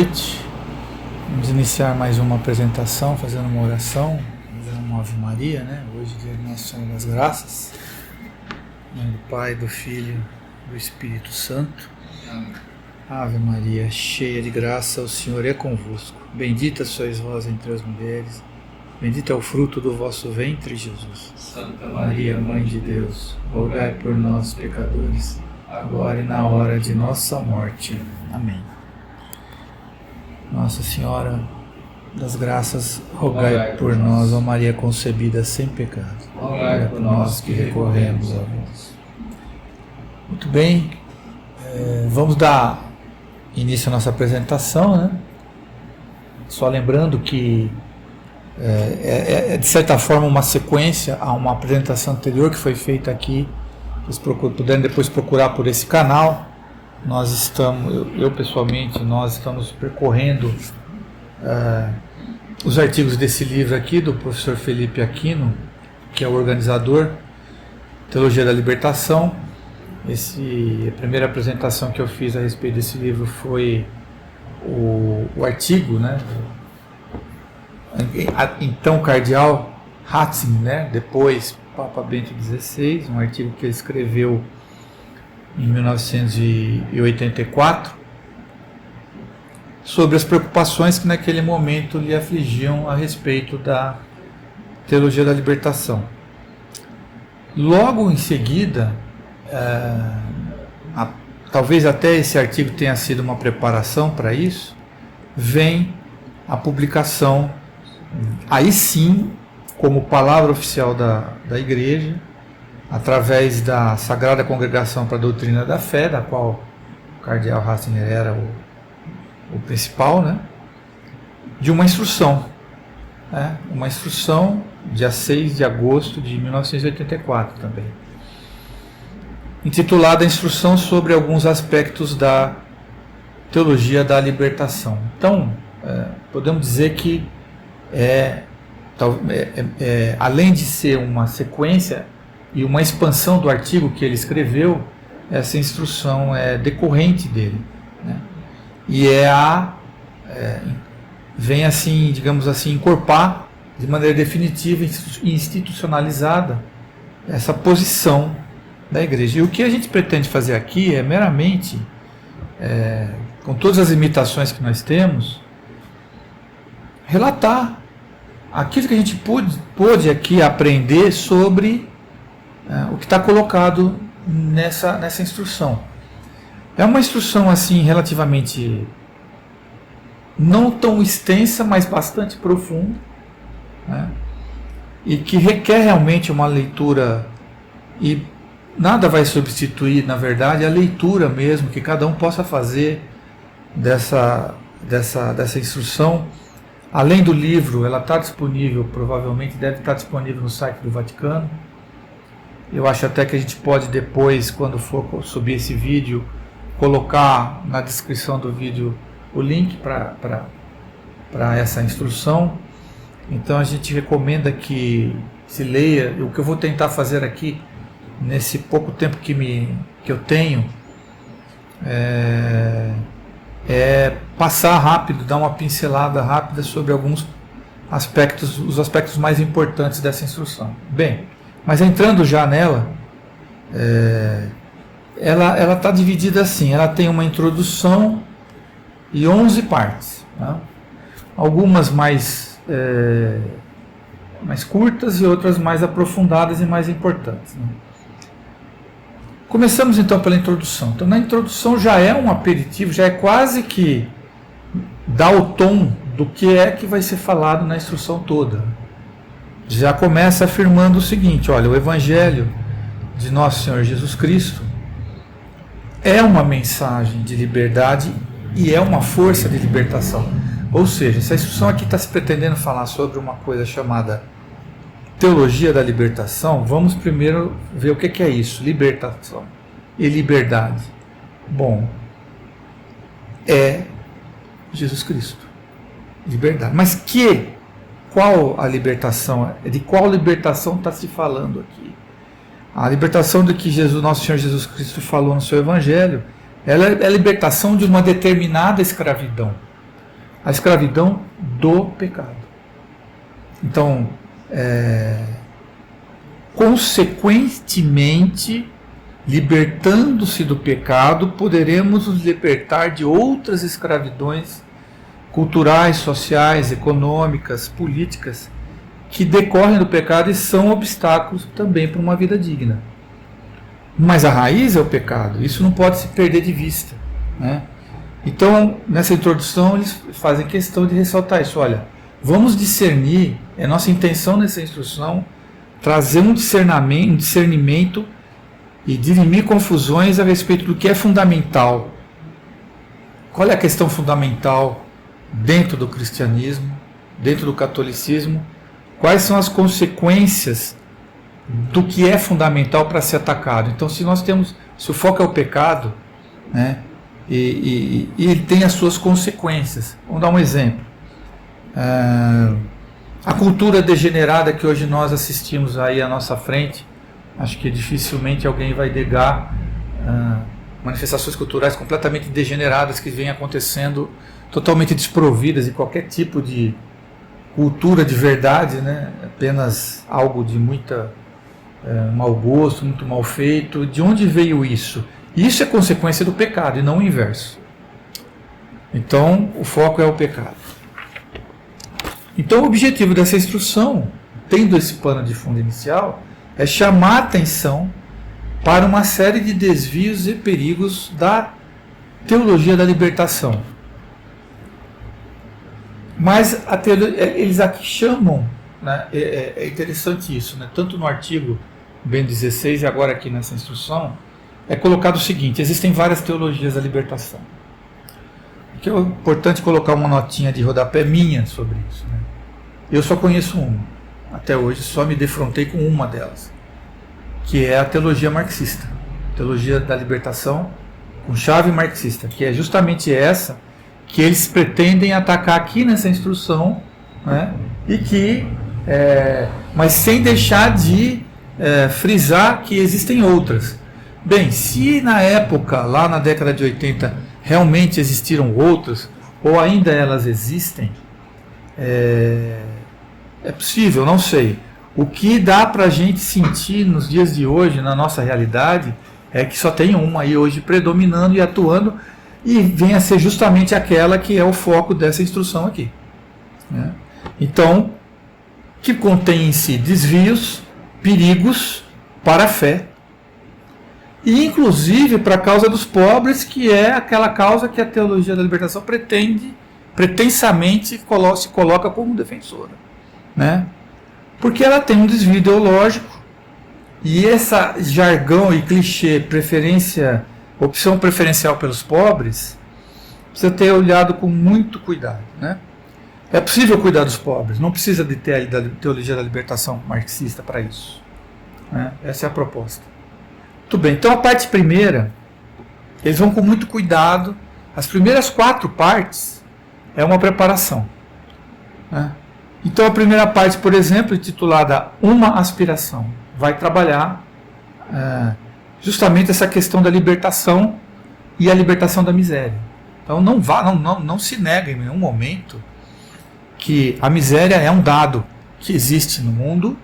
noite. Vamos iniciar mais uma apresentação, fazendo uma oração, fazendo uma Ave Maria, né? Hoje é dia Nossa Senhora das Graças, em nome do Pai, do Filho e do Espírito Santo. Amém. Ave Maria, cheia de graça, o Senhor é convosco. Bendita sois vós entre as mulheres, bendito é o fruto do vosso ventre, Jesus. Santa Maria, Mãe de Deus, rogai por nós, pecadores, agora e na hora de nossa morte. Amém. Nossa Senhora das Graças, rogai por nós, ó Maria concebida sem pecado. Rogai por nós que recorremos a vós. Muito bem, vamos dar início à nossa apresentação, né? Só lembrando que é de certa forma uma sequência a uma apresentação anterior que foi feita aqui. Vocês puderem depois procurar por esse canal. Nós estamos, eu pessoalmente, nós estamos percorrendo os artigos desse livro aqui do professor Felipe Aquino, que é o organizador, Teologia da Libertação. A primeira apresentação que eu fiz a respeito desse livro foi o artigo, né? Então Cardeal Ratzinger, né? Depois Papa Bento XVI, um artigo que ele escreveu em 1984, sobre as preocupações que naquele momento lhe afligiam a respeito da teologia da libertação. Logo em seguida, talvez até esse artigo tenha sido uma preparação para isso, vem a publicação, aí sim, como palavra oficial da Igreja, através da Sagrada Congregação para a Doutrina da Fé, da qual o Cardeal Ratzinger era o principal, né? De uma instrução, né? Uma instrução, dia 6 de agosto de 1984 também, intitulada Instrução sobre alguns aspectos da teologia da libertação. Então, podemos dizer que além de ser uma sequência e uma expansão do artigo que ele escreveu, essa instrução é decorrente dele, né? E vem assim, digamos assim, encorpar de maneira definitiva e institucionalizada essa posição da Igreja. E o que a gente pretende fazer aqui é meramente, com todas as limitações que nós temos, relatar aquilo que a gente pôde aqui aprender sobre o que está colocado nessa instrução. É uma instrução assim relativamente não tão extensa, mas bastante profunda, né? E que requer realmente uma leitura, e nada vai substituir, na verdade, a leitura mesmo que cada um possa fazer dessa instrução. Além do livro, ela está disponível, provavelmente deve estar disponível no site do Vaticano. Eu acho até que a gente pode depois, quando for subir esse vídeo, colocar na descrição do vídeo o link para essa instrução. Então a gente recomenda que se leia. O que eu vou tentar fazer aqui, nesse pouco tempo que eu tenho, é passar rápido, dar uma pincelada rápida sobre alguns aspectos, os aspectos mais importantes dessa instrução. Bem, mas entrando já nela, ela está dividida assim, ela tem uma introdução e 11 partes, né? Algumas mais curtas e outras mais aprofundadas e mais importantes, né? Começamos então pela introdução. Então na introdução já é um aperitivo, já é quase que dá o tom do que é que vai ser falado na instrução toda. Já começa afirmando o seguinte: olha, o Evangelho de Nosso Senhor Jesus Cristo é uma mensagem de liberdade e é uma força de libertação. Ou seja, essa instrução aqui está se pretendendo falar sobre uma coisa chamada teologia da libertação. Vamos primeiro ver o que é isso, libertação e liberdade. Bom, é Jesus Cristo, liberdade. Mas qual a libertação? De qual libertação está se falando aqui? A libertação do que Nosso Senhor Jesus Cristo falou no seu Evangelho, ela é a libertação de uma determinada escravidão. a escravidão do pecado. Então, consequentemente, libertando-se do pecado, poderemos nos libertar de outras escravidões culturais, sociais, econômicas, políticas, que decorrem do pecado e são obstáculos também para uma vida digna. Mas a raiz é o pecado, isso não pode se perder de vista, né? Então, nessa introdução, eles fazem questão de ressaltar isso. Olha, vamos discernir, é nossa intenção nessa instrução, trazer um discernimento e dirimir confusões a respeito do que é fundamental. Qual é a questão fundamental dentro do cristianismo, dentro do catolicismo? Quais são as consequências do que é fundamental para ser atacado? Então, se o foco é o pecado, né, e ele tem as suas consequências. Vamos dar um exemplo. A cultura degenerada que hoje nós assistimos aí à nossa frente, acho que dificilmente alguém vai negar manifestações culturais completamente degeneradas que vêm acontecendo, totalmente desprovidas de qualquer tipo de cultura de verdade, né? Apenas algo de muita mau gosto, muito mal feito. De onde veio isso? Isso é consequência do pecado e não o inverso. Então, o foco é o pecado. Então, o objetivo dessa instrução, tendo esse pano de fundo inicial, é chamar a atenção para uma série de desvios e perigos da teologia da libertação. Mas eles aqui chamam, né, é interessante isso, né, tanto no artigo Bento 16 e agora aqui nessa instrução, é colocado o seguinte: existem várias teologias da libertação. Que é importante colocar uma notinha de rodapé minha sobre isso, né? Eu só conheço uma. Até hoje só me defrontei com uma delas, que é a teologia marxista. Teologia da libertação com chave marxista, que é justamente essa que eles pretendem atacar aqui nessa instrução, né? E que, mas sem deixar de frisar que existem outras. Bem, se na época, lá na década de 80, realmente existiram outras, ou ainda elas existem, é possível, não sei. O que dá para a gente sentir nos dias de hoje, na nossa realidade, é que só tem uma aí hoje predominando e atuando, e vem a ser justamente aquela que é o foco dessa instrução aqui, né? Então, que contém em si desvios, perigos para a fé, e inclusive para a causa dos pobres, que é aquela causa que a teologia da libertação pretensamente se coloca como defensora, né? Porque ela tem um desvio ideológico, e essa jargão e clichê, opção preferencial pelos pobres, precisa ter olhado com muito cuidado, né? É possível cuidar dos pobres, não precisa de ter a teologia da libertação marxista para isso, né? Essa é a proposta. Muito bem, então a parte primeira, eles vão com muito cuidado. As primeiras 4 partes é uma preparação, né? Então a primeira parte, por exemplo, intitulada Uma Aspiração, vai trabalhar justamente essa questão da libertação e a libertação da miséria. Então não se nega em nenhum momento que a miséria é um dado que existe no mundo,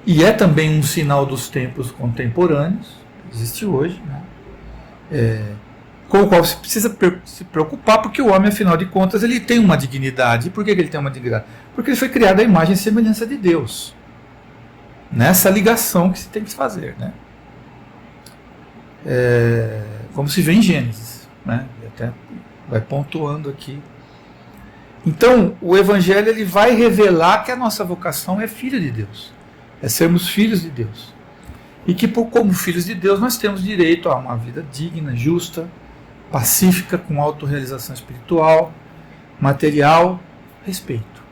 e é também um sinal dos tempos contemporâneos, que existe hoje, né? Com o qual você precisa se preocupar, porque o homem, afinal de contas, ele tem uma dignidade. E por que ele tem uma dignidade? Porque ele foi criado à imagem e semelhança de Deus. Nessa ligação que se tem que fazer, né? Como se vê em Gênesis, né? E até vai pontuando aqui. Então, o Evangelho ele vai revelar que a nossa vocação é filho de Deus. É sermos filhos de Deus. E que, como filhos de Deus, nós temos direito a uma vida digna, justa, pacífica, com autorrealização espiritual, material, respeito,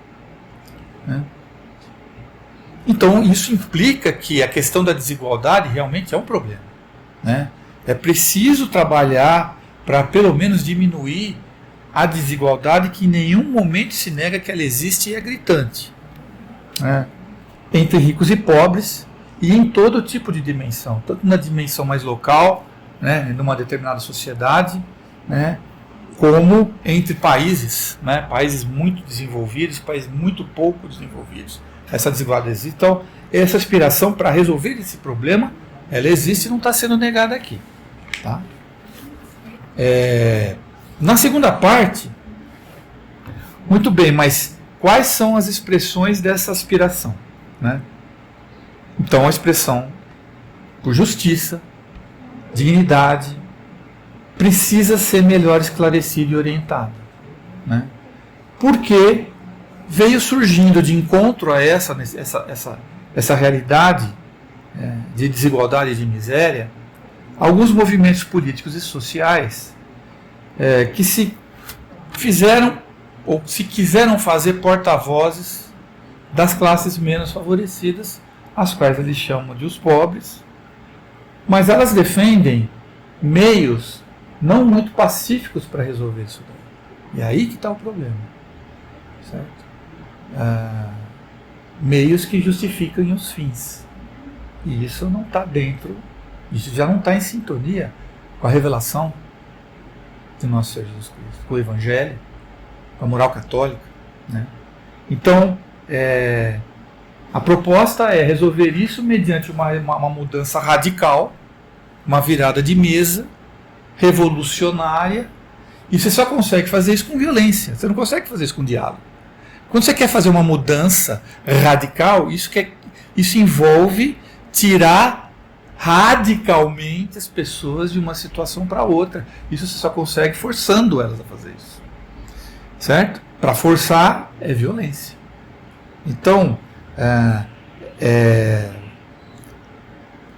né? Então, isso implica que a questão da desigualdade realmente é um problema, né? É preciso trabalhar para, pelo menos, diminuir a desigualdade, que em nenhum momento se nega que ela existe e é gritante, né? Entre ricos e pobres, e em todo tipo de dimensão, tanto na dimensão mais local, né, numa determinada sociedade, né, como entre países, né, países muito desenvolvidos, países muito pouco desenvolvidos. Essa desigualdade existe. Então, essa aspiração para resolver esse problema, ela existe e não está sendo negada aqui. Tá? Na segunda parte, muito bem, mas quais são as expressões dessa aspiração? Né? Então, a expressão por justiça, dignidade, precisa ser melhor esclarecida e orientada. Né? Porque veio surgindo de encontro a essa realidade de desigualdade e de miséria, alguns movimentos políticos e sociais que se fizeram ou se quiseram fazer porta-vozes das classes menos favorecidas, as quais eles chamam de os pobres, mas elas defendem meios não muito pacíficos para resolver isso daí. E aí que está o problema. Certo? Meios que justificam os fins. E isso não está dentro, isso já não está em sintonia com a revelação de nosso Senhor Jesus Cristo, com o Evangelho, com a moral católica. Né? Então, a proposta é resolver isso mediante uma mudança radical, uma virada de mesa, revolucionária, e você só consegue fazer isso com violência, você não consegue fazer isso com diálogo. Quando você quer fazer uma mudança radical, isso envolve tirar radicalmente as pessoas de uma situação para outra. Isso você só consegue forçando elas a fazer isso. Certo? Para forçar é violência. Então,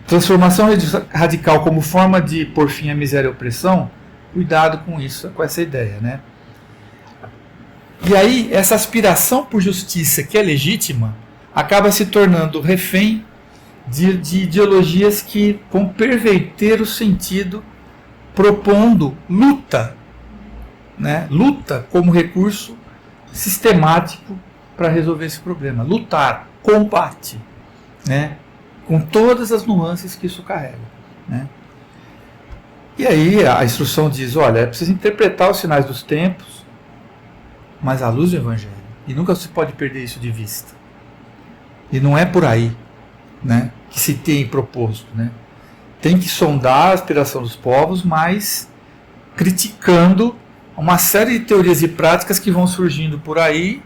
transformação radical como forma de pôr fim à miséria e à opressão, cuidado com isso, com essa ideia, né? E aí, essa aspiração por justiça, que é legítima, acaba se tornando refém de ideologias que vão perverter o sentido, propondo luta, né? Luta como recurso sistemático para resolver esse problema. Lutar, combate, né? Com todas as nuances que isso carrega. Né? E aí a instrução diz, olha, é preciso interpretar os sinais dos tempos, mas à luz do Evangelho. E nunca se pode perder isso de vista. E não é por aí, né, que se tem proposto. Né? Tem que sondar a aspiração dos povos, mas criticando uma série de teorias e práticas que vão surgindo por aí,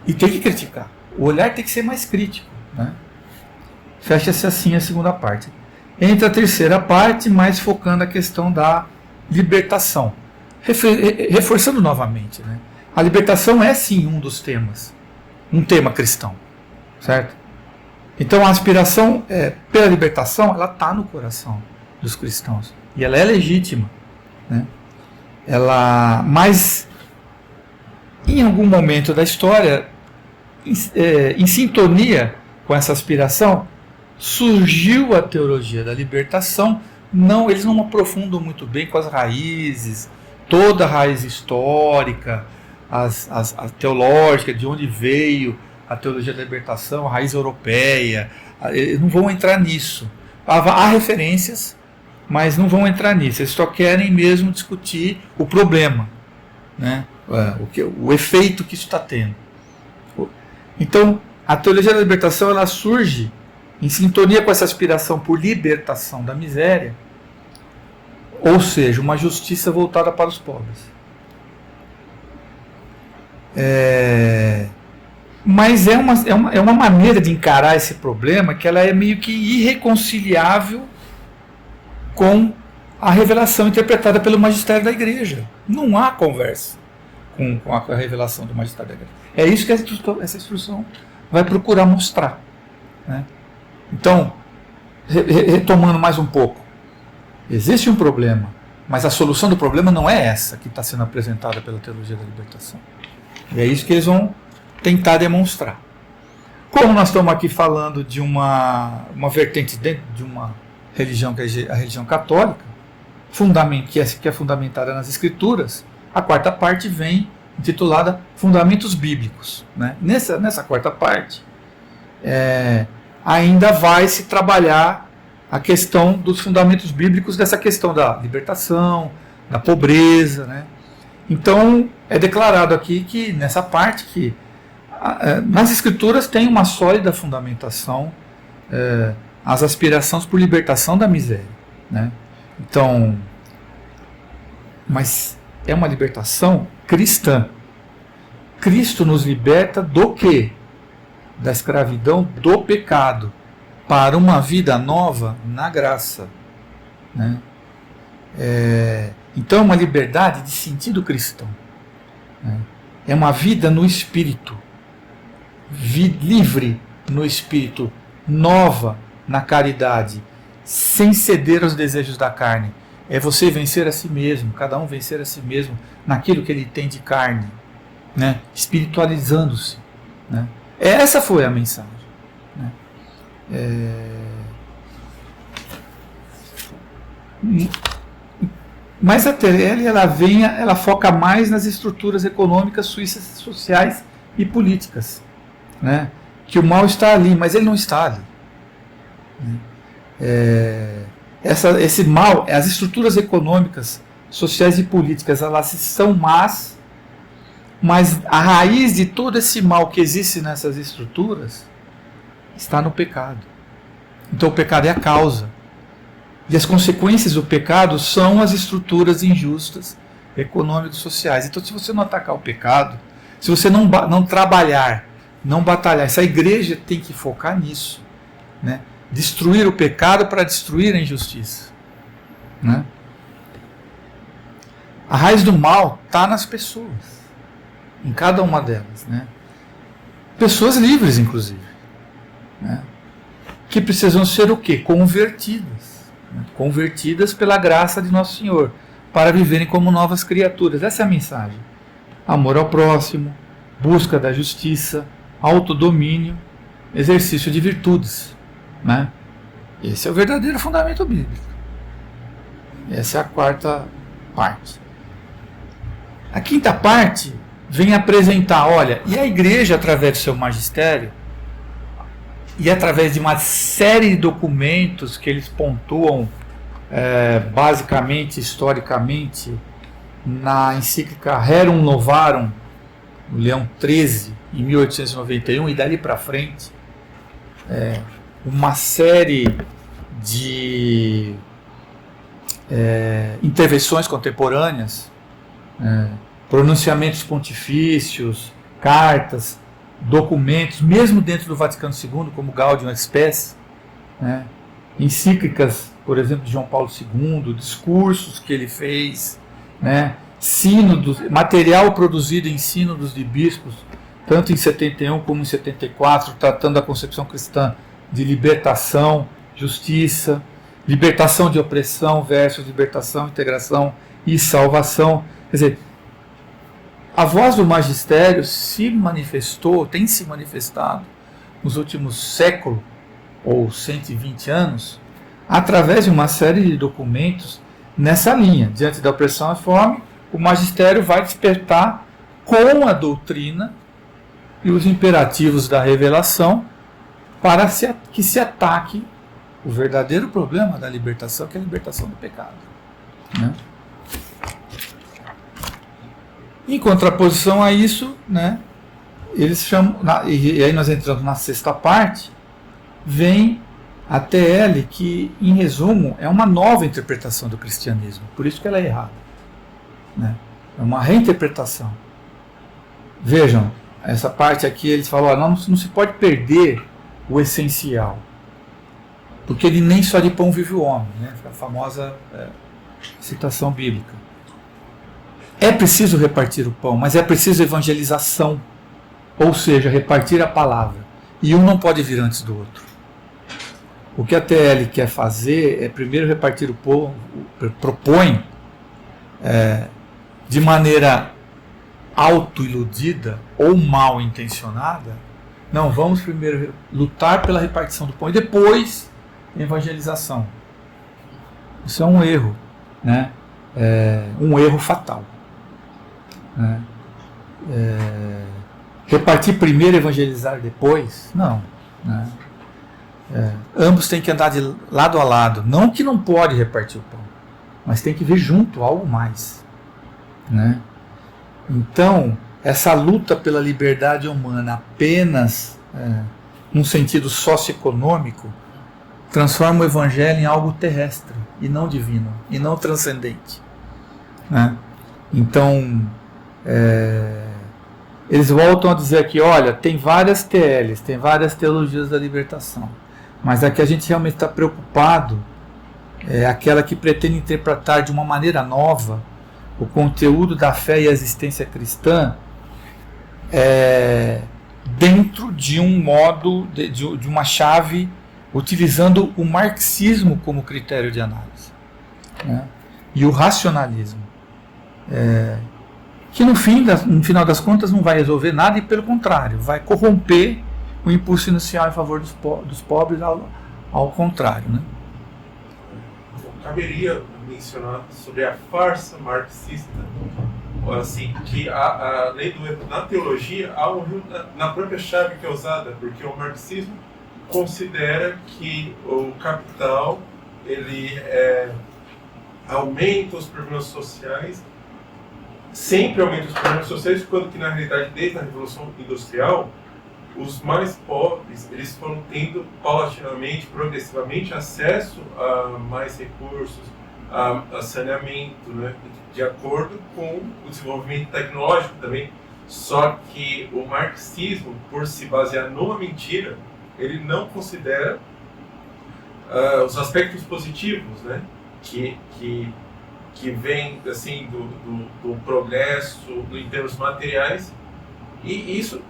e tem que criticar. O olhar tem que ser mais crítico. Né? Fecha-se assim a segunda parte. Entra a terceira parte, mais focando a questão da libertação. Reforçando novamente, né? A libertação é sim um dos temas, um tema cristão, certo? Então a aspiração pela libertação, ela está no coração dos cristãos e ela é legítima, né? Mas em algum momento da história, em sintonia com essa aspiração, surgiu a teologia da libertação. Eles não aprofundam muito bem com as raízes, toda a raiz histórica, a teológica, de onde veio a teologia da libertação, a raiz europeia. Eles não vão entrar nisso. Há referências, mas não vão entrar nisso. Eles só querem mesmo discutir o problema, né? O efeito que isso está tendo. Então, a teologia da libertação, ela surge em sintonia com essa aspiração por libertação da miséria, ou seja, uma justiça voltada para os pobres. Mas é uma maneira de encarar esse problema que ela é meio que irreconciliável com a revelação interpretada pelo magistério da igreja. Não há conversa com a revelação do magistério da igreja. É isso que essa instrução vai procurar mostrar. Né? Então, retomando mais um pouco, existe um problema, mas a solução do problema não é essa que está sendo apresentada pela teologia da libertação. E é isso que eles vão tentar demonstrar. Como nós estamos aqui falando de uma vertente dentro de uma religião, que é a religião católica, que é fundamentada nas Escrituras, a quarta parte vem intitulada Fundamentos Bíblicos. Né? Nessa quarta parte, ainda vai se trabalhar a questão dos fundamentos bíblicos dessa questão da libertação, da pobreza, né? Então é declarado aqui que nessa parte que nas Escrituras tem uma sólida fundamentação as aspirações por libertação da miséria, né? Então, mas é uma libertação cristã. Cristo nos liberta do quê? Da escravidão do pecado para uma vida nova na graça, né? Então é uma liberdade de sentido cristão, né? É uma vida no Espírito, livre no Espírito, nova na caridade, sem ceder aos desejos da carne. É você vencer a si mesmo, cada um vencer a si mesmo naquilo que ele tem de carne, né? Espiritualizando-se, né? Essa foi a mensagem, né? Mas a TLL ela foca mais nas estruturas econômicas, suíças, sociais e políticas, né? Que o mal está ali, mas ele não está ali, né? Esse mal, as estruturas econômicas, sociais e políticas, elas são más, mas a raiz de todo esse mal que existe nessas estruturas está no pecado. Então o pecado é a causa. E as consequências do pecado são as estruturas injustas, econômicas e sociais. Então, se você não atacar o pecado, se você não trabalhar, não batalhar, essa igreja tem que focar nisso, né? Destruir o pecado para destruir a injustiça, né? A raiz do mal está nas pessoas, em cada uma delas, né? Pessoas livres, inclusive, né? Que precisam ser o quê? Convertidas, né? Convertidas pela graça de Nosso Senhor, para viverem como novas criaturas. Essa é a mensagem. Amor ao próximo, busca da justiça, autodomínio, exercício de virtudes, né? Esse é o verdadeiro fundamento bíblico. Essa é a quarta parte. A quinta parte vem apresentar, olha, e a igreja, através do seu magistério, e através de uma série de documentos que eles pontuam basicamente, historicamente, na encíclica Rerum Novarum, no Leão XIII, em 1891, e dali para frente, uma série de intervenções contemporâneas, pronunciamentos pontifícios, cartas, documentos, mesmo dentro do Vaticano II, como Gaudium et Spes, né? Encíclicas, por exemplo, de João Paulo II, discursos que ele fez, né? Sínodos, material produzido em sínodos de bispos, tanto em 71 como em 74, tratando da concepção cristã de libertação, justiça, libertação de opressão versus libertação, integração e salvação. Quer dizer, a voz do magistério se manifestou, tem se manifestado nos últimos séculos, ou 120 anos, através de uma série de documentos nessa linha. Diante da opressão e fome, o magistério vai despertar com a doutrina e os imperativos da revelação para que se ataque o verdadeiro problema da libertação, que é a libertação do pecado, né? Em contraposição a isso, né, eles chamam, e aí nós entramos na sexta parte, vem a TL, que, em resumo, é uma nova interpretação do cristianismo, por isso que ela é errada, né? É uma reinterpretação. Vejam, essa parte aqui eles falam, não se pode perder o essencial, porque ele nem só de pão vive o homem, né? A famosa citação bíblica. É preciso repartir o pão, mas é preciso evangelização, ou seja, repartir a palavra, e um não pode vir antes do outro. O que a TL quer fazer é primeiro repartir o pão, propõe de maneira autoiludida ou mal intencionada, não, vamos primeiro lutar pela repartição do pão e depois evangelização. Isso é um erro, né? Um erro fatal, né? Repartir primeiro e evangelizar depois? Não, né? Ambos têm que andar de lado a lado. Não que não pode repartir o pão, mas tem que ver junto algo mais, né? Então, essa luta pela liberdade humana apenas num sentido socioeconômico transforma o evangelho em algo terrestre e não divino, e não transcendente, né? Então, eles voltam a dizer aqui, olha, tem várias TLs, tem várias teologias da libertação, mas a que a gente realmente está preocupado é aquela que pretende interpretar de uma maneira nova o conteúdo da fé e a existência cristã dentro de um modo, de uma chave, utilizando o marxismo como critério de análise, né? E o racionalismo, que no final das contas não vai resolver nada e, pelo contrário, vai corromper o impulso inicial em favor dos pobres, ao contrário, né? Caberia mencionar sobre a farsa marxista, assim, que a lei do erro na teologia há um erro na própria chave que é usada, porque o marxismo considera que o capital ele aumenta os problemas sociais, sempre aumenta os problemas sociais, quando que na realidade desde a Revolução Industrial os mais pobres eles foram tendo paulatinamente, progressivamente acesso a mais recursos, a saneamento, né, de acordo com o desenvolvimento tecnológico também. Só que o marxismo, por se basear numa mentira, ele não considera os aspectos positivos, né, que vem assim do progresso em termos materiais. E isso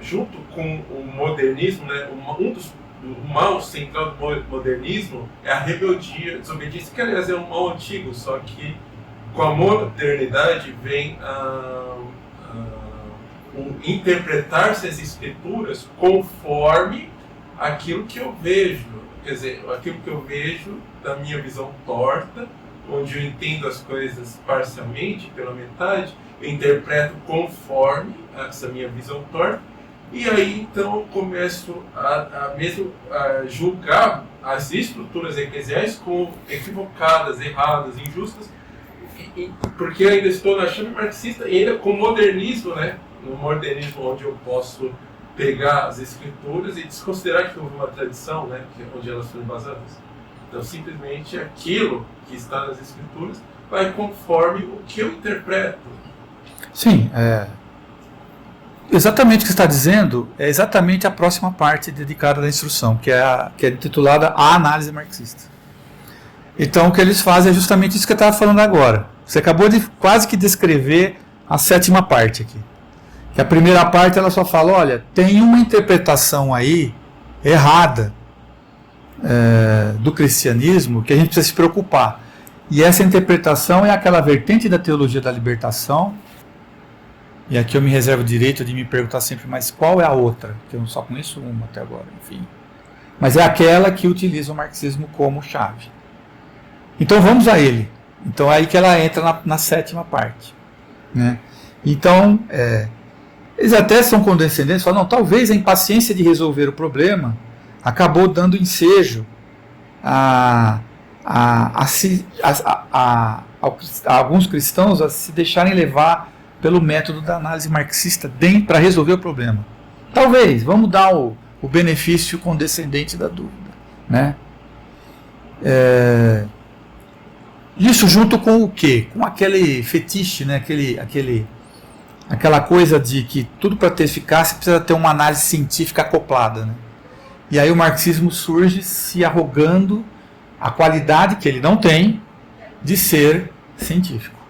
junto com o modernismo, né, o mal central do modernismo é a rebeldia, a desobediência, que aliás é um mal antigo, só que com a modernidade vem o interpretar-se as escrituras conforme aquilo que eu vejo, quer dizer, aquilo que eu vejo da minha visão torta, onde eu entendo as coisas parcialmente, pela metade, eu interpreto conforme essa minha visão torta, e aí então eu começo a julgar as estruturas eclesiais como equivocadas, erradas, injustas, porque ainda estou na chave marxista e ainda com modernismo, né? No modernismo onde eu posso pegar as escrituras e desconsiderar que houve uma tradição, né? Onde elas foram embasadas. Então simplesmente aquilo que está nas escrituras vai conforme o que eu interpreto. Sim, exatamente o que você está dizendo é exatamente a próxima parte dedicada da instrução, que é intitulada A Análise Marxista. Então o que eles fazem é justamente isso que eu estava falando agora. Você acabou de quase que descrever a sétima parte aqui. Que a primeira parte ela só fala, olha, tem uma interpretação aí errada do cristianismo que a gente precisa se preocupar. E essa interpretação é aquela vertente da teologia da libertação. E aqui eu me reservo o direito de me perguntar sempre, mas qual é a outra? Que eu só conheço uma até agora, enfim. Mas é aquela que utiliza o marxismo como chave. Então vamos a ele. Então é aí que ela entra na sétima parte, né? Então, eles até são condescendentes, falam, não, talvez a impaciência de resolver o problema acabou dando ensejo a alguns cristãos a se deixarem levar pelo método da análise marxista para resolver o problema. Talvez, vamos dar o benefício condescendente da dúvida, né? Isso junto com o quê? Com aquele fetiche, né? Aquela coisa de que tudo para ter eficácia precisa ter uma análise científica acoplada, né? E aí o marxismo surge se arrogando a qualidade que ele não tem de ser científico.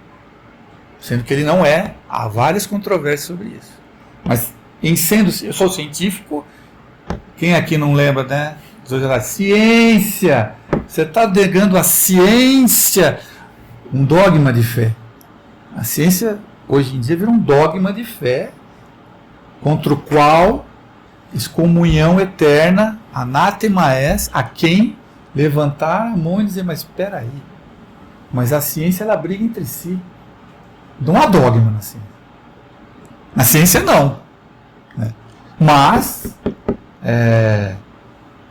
Sendo que ele não é, há várias controvérsias sobre isso. Mas, eu sou científico, quem aqui não lembra, né? Ciência! Você está negando a ciência, um dogma de fé. A ciência, hoje em dia, virou um dogma de fé, contra o qual excomunhão eterna, anátema és, a quem levantar a mão e dizer, mas espera aí, mas a ciência ela briga entre si. Não há dogma na ciência. Na ciência não. Né? Mas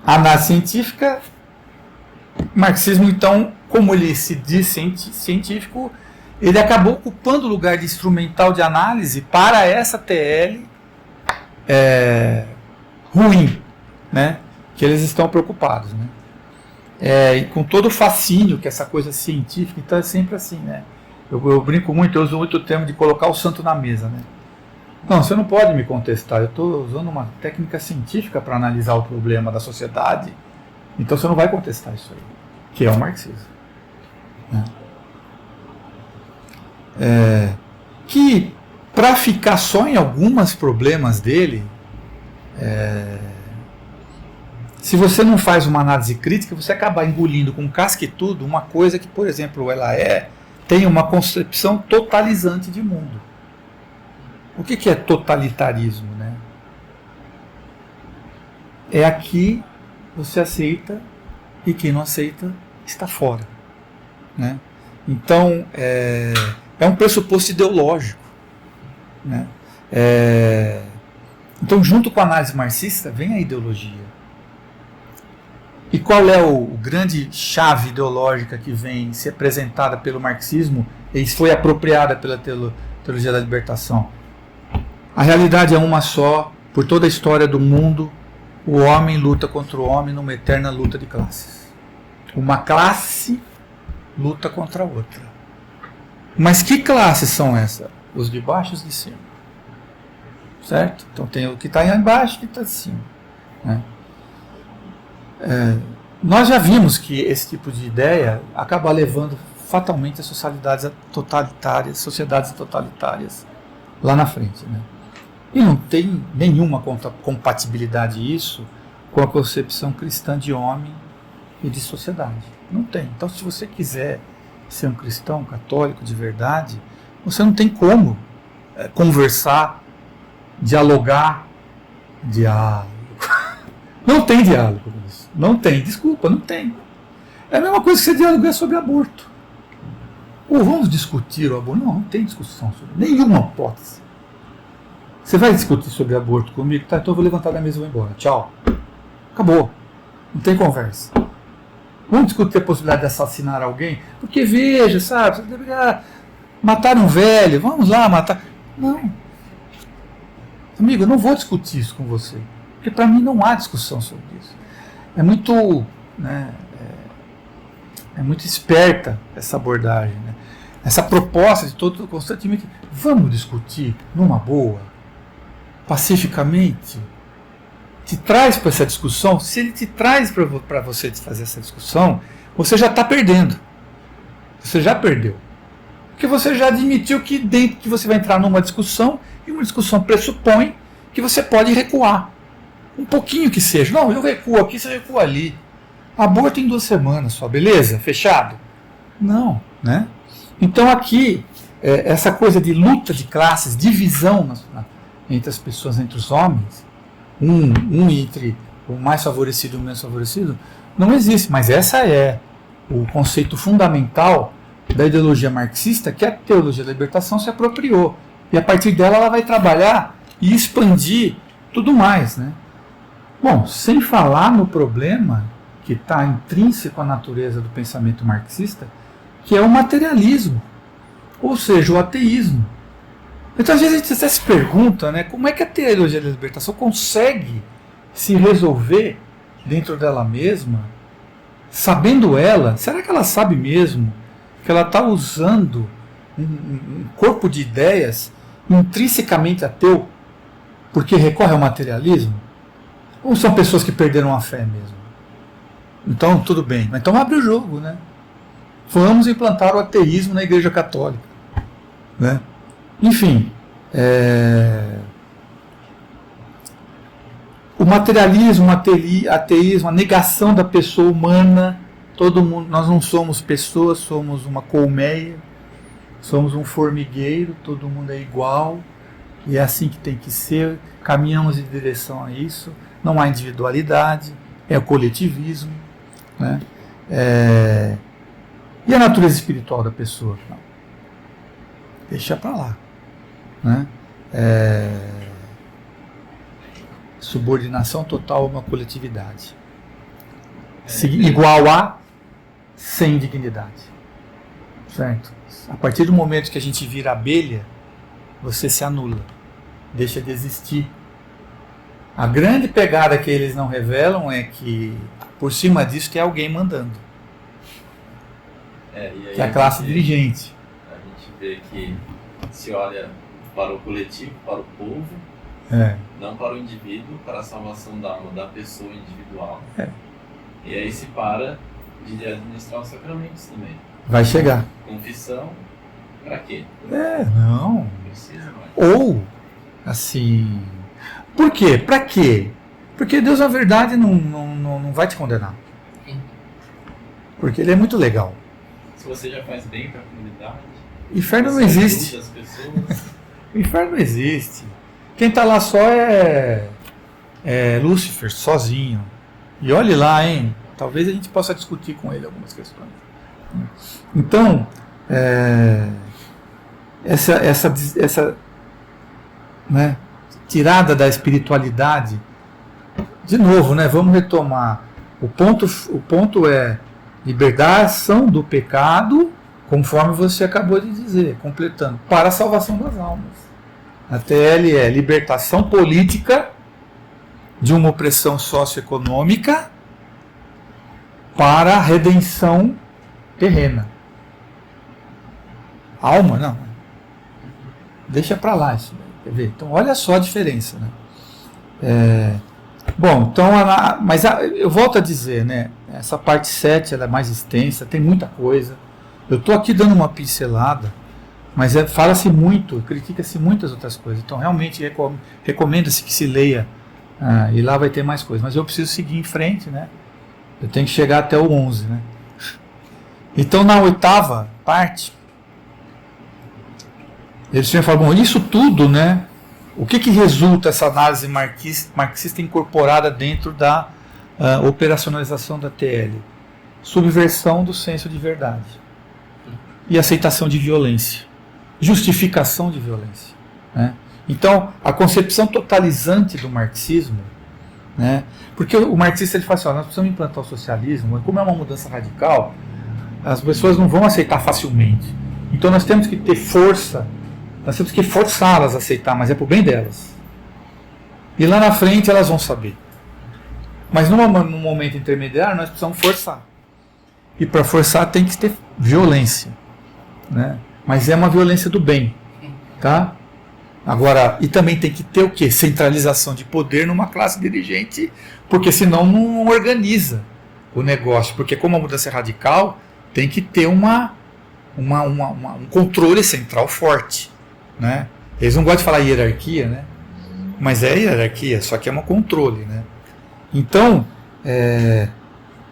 a análise científica, o marxismo então como ele se diz científico, ele acabou ocupando o lugar de instrumental de análise para essa TL ruim, né? Que eles estão preocupados, né? E com todo o fascínio que essa coisa científica, então é sempre assim, né? Eu brinco muito, eu uso muito o termo de colocar o santo na mesa, né? Não, você não pode me contestar, eu estou usando uma técnica científica para analisar o problema da sociedade, então você não vai contestar isso aí, que é o marxismo, né? Que para ficar só em alguns problemas dele, se você não faz uma análise crítica, você acaba engolindo com casca e tudo uma coisa que, por exemplo, ela tem uma concepção totalizante de mundo. O que é totalitarismo, né? É aqui você aceita e quem não aceita está fora, né? Então é um pressuposto ideológico, né? Então, junto com a análise marxista vem a ideologia. E qual é o grande chave ideológica que vem ser apresentada pelo marxismo e foi apropriada pela teologia da libertação? A realidade é uma só, por toda a história do mundo, o homem luta contra o homem numa eterna luta de classes. Uma classe luta contra a outra. Mas que classes são essas? Os de baixo e os de cima. Certo? Então tem o que está embaixo e o que está em cima, né? Nós já vimos que esse tipo de ideia acaba levando fatalmente a sociedades totalitárias lá na frente, né? E não tem nenhuma compatibilidade isso com a concepção cristã de homem e de sociedade. Não tem. Então, se você quiser ser um cristão católico de verdade, você não tem como conversar, dialogar. Não tem diálogo com isso. Não tem, desculpa, não tem. É a mesma coisa que você dialogar sobre aborto. Ou vamos discutir o aborto? Não tem discussão sobre nenhuma hipótese. Você vai discutir sobre aborto comigo? Tá, então eu vou levantar da mesa e vou embora. Tchau. Acabou. Não tem conversa. Vamos discutir a possibilidade de assassinar alguém? Porque veja, sabe, você deveria matar um velho, vamos lá matar. Não. Amigo, eu não vou discutir isso com você. Porque para mim não há discussão sobre isso. É muito, né, é muito esperta essa abordagem, né? Essa proposta de todo constantemente, vamos discutir numa boa, pacificamente. Te traz para essa discussão. Se ele te traz para você fazer essa discussão, você já está perdendo. Você já perdeu. Porque você já admitiu que dentro que você vai entrar numa discussão, e uma discussão pressupõe que você pode recuar. Um pouquinho que seja. Não, eu recuo aqui, você recua ali. Aborto em 2 semanas só, beleza? Fechado? Não, né? Então aqui, essa coisa de luta de classes, divisão entre as pessoas, entre os homens, um entre o mais favorecido e o menos favorecido, não existe. Mas essa é o conceito fundamental da ideologia marxista que a teologia da libertação se apropriou. E a partir dela ela vai trabalhar e expandir tudo mais, né? Bom, sem falar no problema que está intrínseco à natureza do pensamento marxista, que é o materialismo, ou seja, o ateísmo. Então, às vezes, a gente até se pergunta, né, como é que a teologia da libertação consegue se resolver dentro dela mesma, sabendo ela, será que ela sabe mesmo que ela está usando um corpo de ideias intrinsecamente ateu, porque recorre ao materialismo? Ou são pessoas que perderam a fé mesmo? Então, tudo bem. Então, abre o jogo, né? Vamos implantar o ateísmo na Igreja Católica, né? Enfim, o materialismo, o ateísmo, a negação da pessoa humana, todo mundo, nós não somos pessoas, somos uma colmeia, somos um formigueiro, todo mundo é igual, e é assim que tem que ser, caminhamos em direção a isso, não há individualidade, é o coletivismo, né? E a natureza espiritual da pessoa? Não. Deixa para lá, né? Subordinação total a uma coletividade. Igual a sem dignidade. Certo? A partir do momento que a gente vira abelha, você se anula, deixa de existir. A grande pegada que eles não revelam é que por cima disso tem alguém mandando. E aí que é a classe dirigente. A gente vê que se olha para o coletivo, para o povo, não para o indivíduo, para a salvação da alma da pessoa individual. E aí se para de administrar os sacramentos também. Vai chegar. Confissão, para quê? Não. Precisa mais. Ou, assim... Por quê? Para quê? Porque Deus, na verdade, não vai te condenar. Porque Ele é muito legal. Se você já faz bem para a comunidade... O inferno não existe. As pessoas. O inferno não existe. Quem está lá só é Lúcifer, sozinho. E olhe lá, hein? Talvez a gente possa discutir com ele algumas questões. Então, essa né, tirada da espiritualidade, de novo, né, vamos retomar. O ponto é libertação do pecado, conforme você acabou de dizer, completando, para a salvação das almas. A TL é libertação política de uma opressão socioeconômica para a redenção terrena. Alma, não. Deixa para lá isso. Quer ver? Então, olha só a diferença. Né? Bom, então, mas eu volto a dizer, né? Essa parte 7 ela é mais extensa, tem muita coisa. Eu estou aqui dando uma pincelada, mas fala-se muito, critica-se muitas outras coisas. Então, realmente, recomenda-se que se leia, e lá vai ter mais coisas. Mas eu preciso seguir em frente, né? Eu tenho que chegar até o 11, né? Então, na 8ª parte, eles tinham falado, bom, isso tudo, né? O que resulta essa análise marxista incorporada dentro da operacionalização da TL? Subversão do senso de verdade e aceitação de violência, justificação de violência. Né? Então, a concepção totalizante do marxismo, né? Porque o marxista ele fala assim, nós precisamos implantar o socialismo, como é uma mudança radical, as pessoas não vão aceitar facilmente. Então nós temos que ter força, nós temos que forçá-las a aceitar, mas é para o bem delas. E lá na frente elas vão saber. Mas num momento intermediário nós precisamos forçar. E para forçar tem que ter violência. Né? Mas é uma violência do bem. Tá? Agora, e também tem que ter o quê? Centralização de poder numa classe dirigente, porque senão não organiza o negócio. Porque como a mudança é radical, tem que ter um controle central forte. Né? Eles não gostam de falar hierarquia, né? Mas é hierarquia, só que é um controle. Né? Então,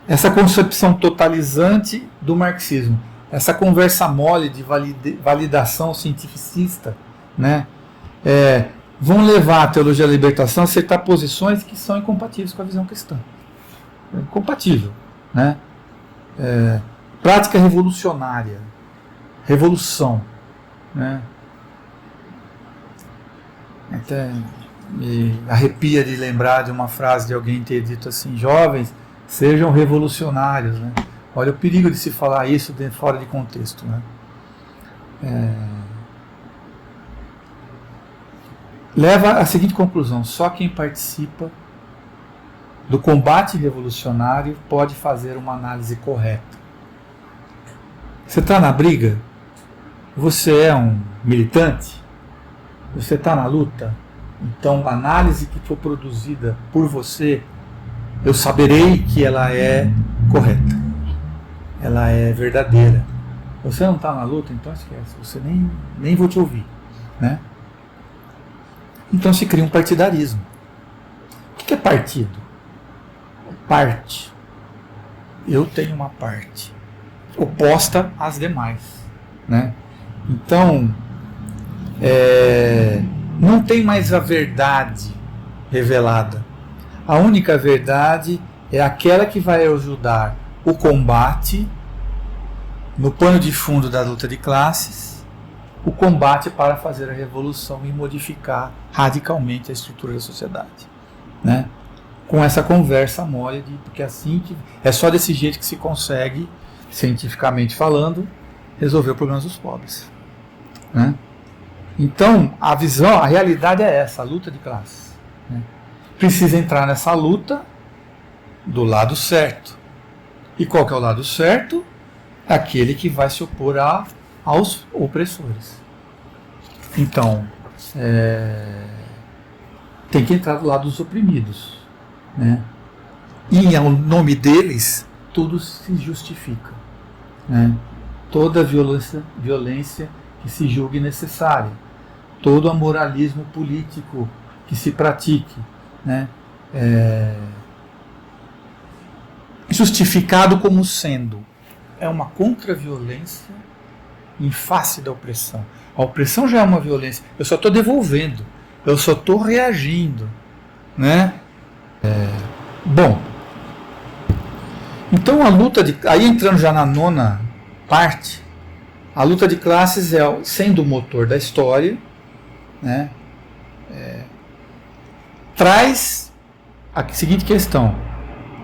essa concepção totalizante do marxismo, essa conversa mole de validação cientificista, né? Vão levar a teologia da libertação a aceitar posições que são incompatíveis com a visão cristã. É incompatível. Né? Prática revolucionária. Revolução. Né? Até me arrepia de lembrar de uma frase de alguém ter dito assim, jovens, sejam revolucionários. Né? Olha o perigo de se falar isso fora de contexto. Né? Leva à seguinte conclusão, só quem participa do combate revolucionário pode fazer uma análise correta. Você está na briga? Você é um militante? Você está na luta? Então a análise que for produzida por você, eu saberei que ela é correta. Ela é verdadeira. Você não está na luta, então esquece. Você nem vou te ouvir. Né? Então se cria um partidarismo. O que é partido? Parte. Eu tenho uma parte oposta às demais. Né? Então, não tem mais a verdade revelada. A única verdade é aquela que vai ajudar o combate no pano de fundo da luta de classes, o combate para fazer a revolução e modificar radicalmente a estrutura da sociedade. Né? Com essa conversa mole, porque é só desse jeito que se consegue cientificamente falando, resolver problemas dos pobres. Né? Então, a visão, a realidade é essa, a luta de classes. Né? Precisa entrar nessa luta do lado certo. E qual que é o lado certo? Aquele que vai se opor aos opressores. Então, tem que entrar do lado dos oprimidos. Né? E ao nome deles, tudo se justifica. Né? Toda violência que se julgue necessária, todo amoralismo político que se pratique, né? Justificado como sendo uma contra-violência em face da opressão. A opressão já é uma violência, eu só estou devolvendo, eu só estou reagindo. Né? Bom, então a luta aí entrando já na 9ª parte, a luta de classes sendo o motor da história, né, traz a seguinte questão: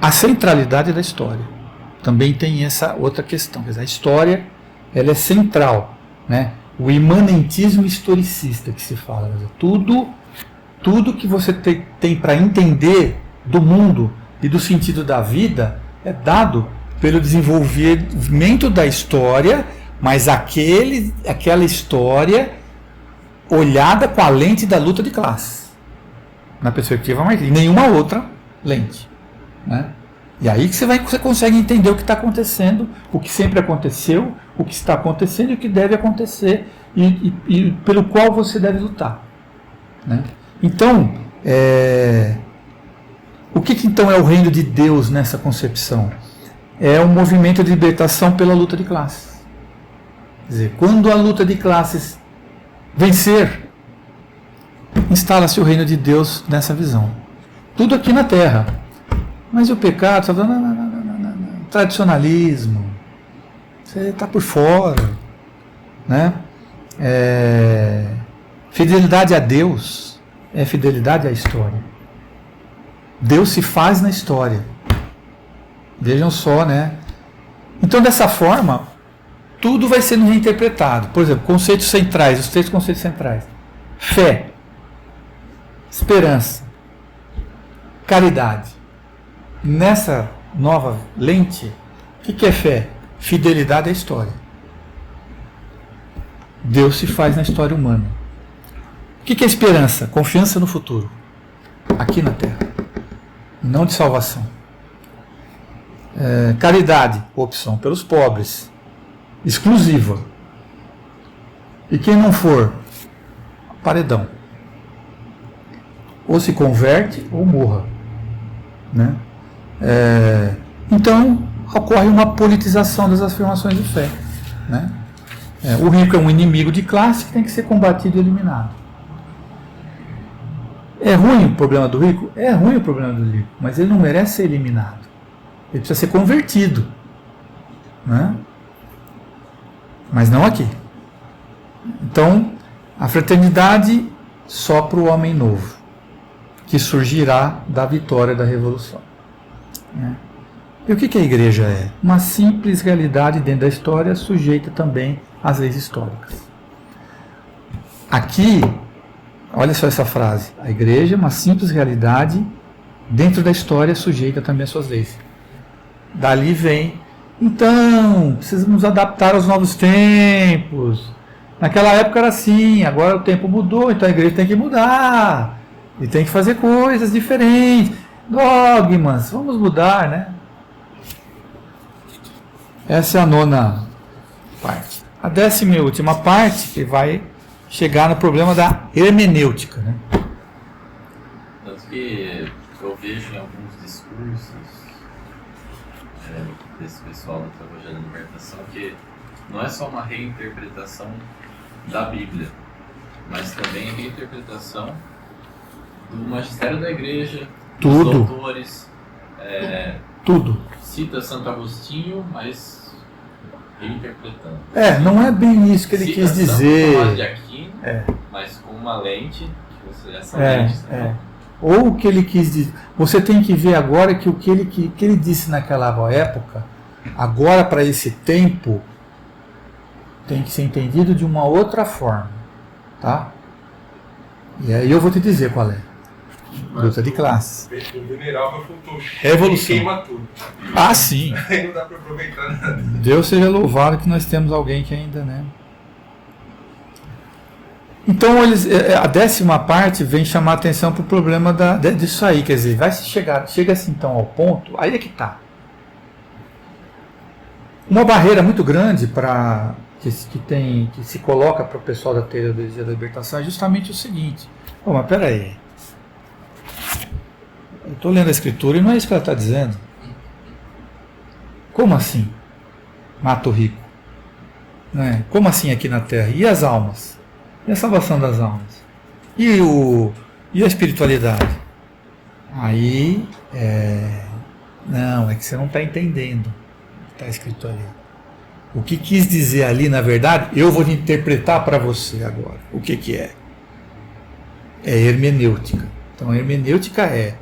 a centralidade da história. Também tem essa outra questão, quer dizer, a história ela é central, né? O imanentismo historicista que se fala, quer dizer, tudo que você tem para entender do mundo e do sentido da vida é dado pelo desenvolvimento da história, mas aquela história olhada com a lente da luta de classes, na perspectiva marxista, e nenhuma outra lente. Né? E aí que você consegue entender o que está acontecendo, o que sempre aconteceu, o que está acontecendo e o que deve acontecer, e pelo qual você deve lutar. Né? Então, o que então é o reino de Deus nessa concepção? É um movimento de libertação pela luta de classes. Quer dizer, quando a luta de classes vencer, instala-se o reino de Deus nessa visão. Tudo aqui na Terra. Mas o pecado, tradicionalismo, você está por fora. Né? Fidelidade a Deus é fidelidade à história. Deus se faz na história. Vejam só, né? Então, dessa forma, tudo vai sendo reinterpretado. Por exemplo, conceitos centrais, os 3 conceitos centrais: fé, esperança, caridade. Nessa nova lente, o que é fé? Fidelidade à história. Deus se faz na história humana. O que é esperança? Confiança no futuro, aqui na Terra, não de salvação. Caridade, opção pelos pobres, exclusiva. E quem não for, paredão. Ou se converte ou morra. Né? Então ocorre uma politização das afirmações de fé. Né? O rico é um inimigo de classe que tem que ser combatido e eliminado. É ruim o problema do rico? É ruim o problema do rico, mas ele não merece ser eliminado. Ele precisa ser convertido. Né? Mas não aqui. Então, a fraternidade só para o homem novo, que surgirá da vitória da revolução. Né? E o que a igreja é? Uma simples realidade dentro da história, sujeita também às leis históricas. Aqui, olha só essa frase: a igreja é uma simples realidade dentro da história, sujeita também às suas leis. Dali vem, então, precisamos adaptar aos novos tempos. Naquela época era assim, agora o tempo mudou, então a igreja tem que mudar. E tem que fazer coisas diferentes. Dogmas, vamos mudar, né? Essa é a 9ª parte. A 10ª e última parte, que vai chegar no problema da hermenêutica. Né? Tanto que eu vejo em alguns discursos desse pessoal da teologia da libertação que não é só uma reinterpretação da Bíblia, mas também a reinterpretação do magistério da igreja, dos doutores. Tudo. Cita Santo Agostinho, mas reinterpretando. Não é bem isso que ele quis dizer. Santo Tomás de Aquino, mas com uma lente, Ou o que ele quis dizer. Você tem que ver agora que o que ele disse naquela época Agora, para esse tempo, tem que ser entendido de uma outra forma. Tá? E aí eu vou te dizer qual é. Luta de classe. Revolução. Queima tudo. Ah, sim. Aí não dá para aproveitar nada. Deus seja louvado que nós temos alguém que ainda, né? Então, a 10ª parte vem chamar a atenção para o problema disso aí. Quer dizer, chega-se então ao ponto, aí é que está. Uma barreira muito grande que se coloca para o pessoal da teologia da libertação é justamente o seguinte. Mas peraí. Eu estou lendo a Escritura e não é isso que ela está dizendo. Como assim? Mata o rico. Não é? Como assim aqui na Terra? E as almas? E a salvação das almas? E a espiritualidade? Aí, não, é que você não está entendendo o que está escrito ali. O que quis dizer ali, na verdade, eu vou interpretar para você agora. O que é? É hermenêutica. Então, a hermenêutica é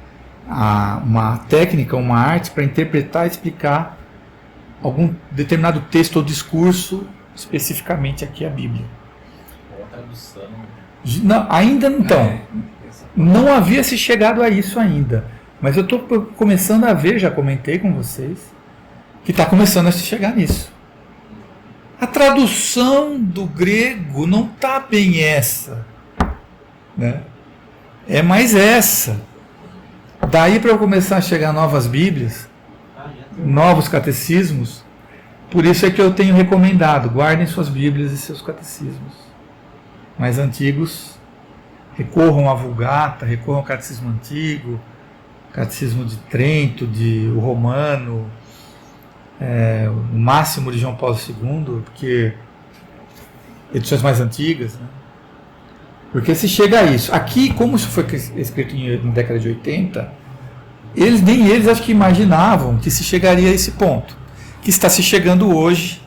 uma técnica, uma arte para interpretar e explicar algum determinado texto ou discurso, especificamente aqui a Bíblia. Ou a tradução. Não, ainda então. Não havia se chegado a isso ainda. Mas eu estou começando a ver, já comentei com vocês, que está começando a se chegar nisso. A tradução do grego não está bem essa. Né? É mais essa. Daí para eu começar a chegar novas Bíblias, novos catecismos, por isso é que eu tenho recomendado, guardem suas Bíblias e seus catecismos. Mais antigos, recorram à Vulgata, recorram ao Catecismo Antigo, Catecismo de Trento, o Romano, o Máximo de João Paulo II, porque edições mais antigas, né? Porque se chega a isso. Aqui, como isso foi escrito na década de 80, nem eles acho que imaginavam que se chegaria a esse ponto, que está se chegando hoje,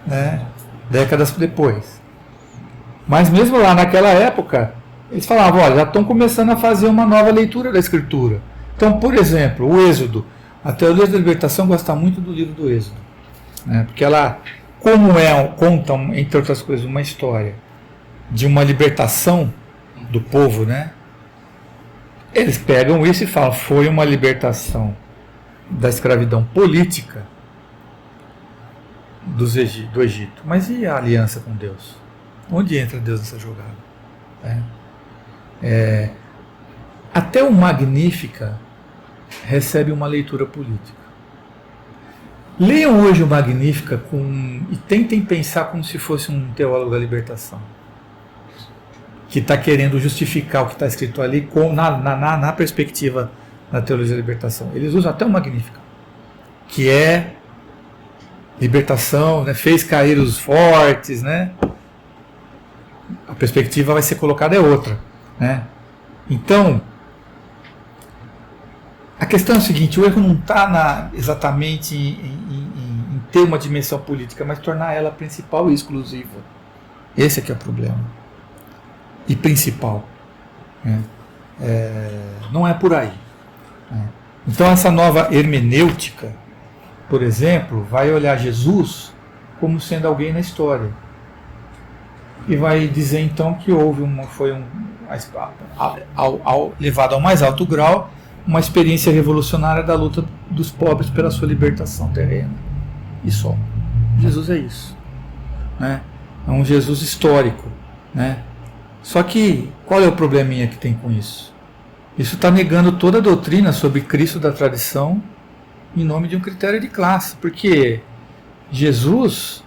né, décadas depois. Mas mesmo lá naquela época, eles falavam, olha, já estão começando a fazer uma nova leitura da Escritura. Então, por exemplo, o Êxodo. A teologia da libertação gosta muito do livro do Êxodo, né, porque ela, conta, entre outras coisas, uma história de uma libertação do povo, né? Eles pegam isso e falam, foi uma libertação da escravidão política do Egito. Mas e a aliança com Deus? Onde entra Deus nessa jogada? Até o Magnífica recebe uma leitura política. Leiam hoje o Magnífica e tentem pensar como se fosse um teólogo da libertação, que está querendo justificar o que está escrito ali na perspectiva da teologia da libertação. Eles usam até o Magnífica, que é libertação, né, fez cair os fortes, né? A perspectiva vai ser colocada é outra, né? Então, a questão é o seguinte, o erro não está exatamente em ter uma dimensão política, mas tornar ela principal e exclusiva. Esse é que é o problema. E principal. Não é por aí. Então essa nova hermenêutica, por exemplo, vai olhar Jesus como sendo alguém na história. E vai dizer então que houve levado ao mais alto grau, uma experiência revolucionária da luta dos pobres pela sua libertação terrena. E só. Jesus é isso. Né? É um Jesus histórico. Né? Só que, qual é o probleminha que tem com isso? Isso está negando toda a doutrina sobre Cristo da tradição em nome de um critério de classe. Porque Jesus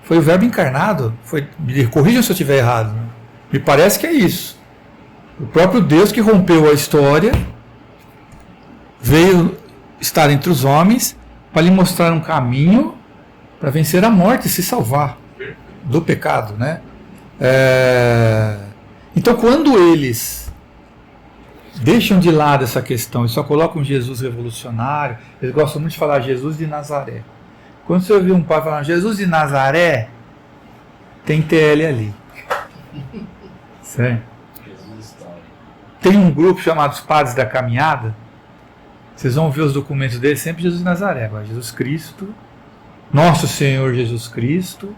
foi o verbo encarnado. Me corrijam se eu estiver errado. Né? Me parece que é isso. O próprio Deus que rompeu a história veio estar entre os homens para lhe mostrar um caminho para vencer a morte e se salvar do pecado, né? Então, quando eles deixam de lado essa questão e só colocam Jesus revolucionário, eles gostam muito de falar Jesus de Nazaré. Quando você ouvir um pai falar Jesus de Nazaré, tem TL ali. Certo? Tem um grupo chamado os Padres da Caminhada. Vocês vão ver os documentos deles, sempre Jesus de Nazaré. Agora, Jesus Cristo Nosso Senhor Jesus Cristo,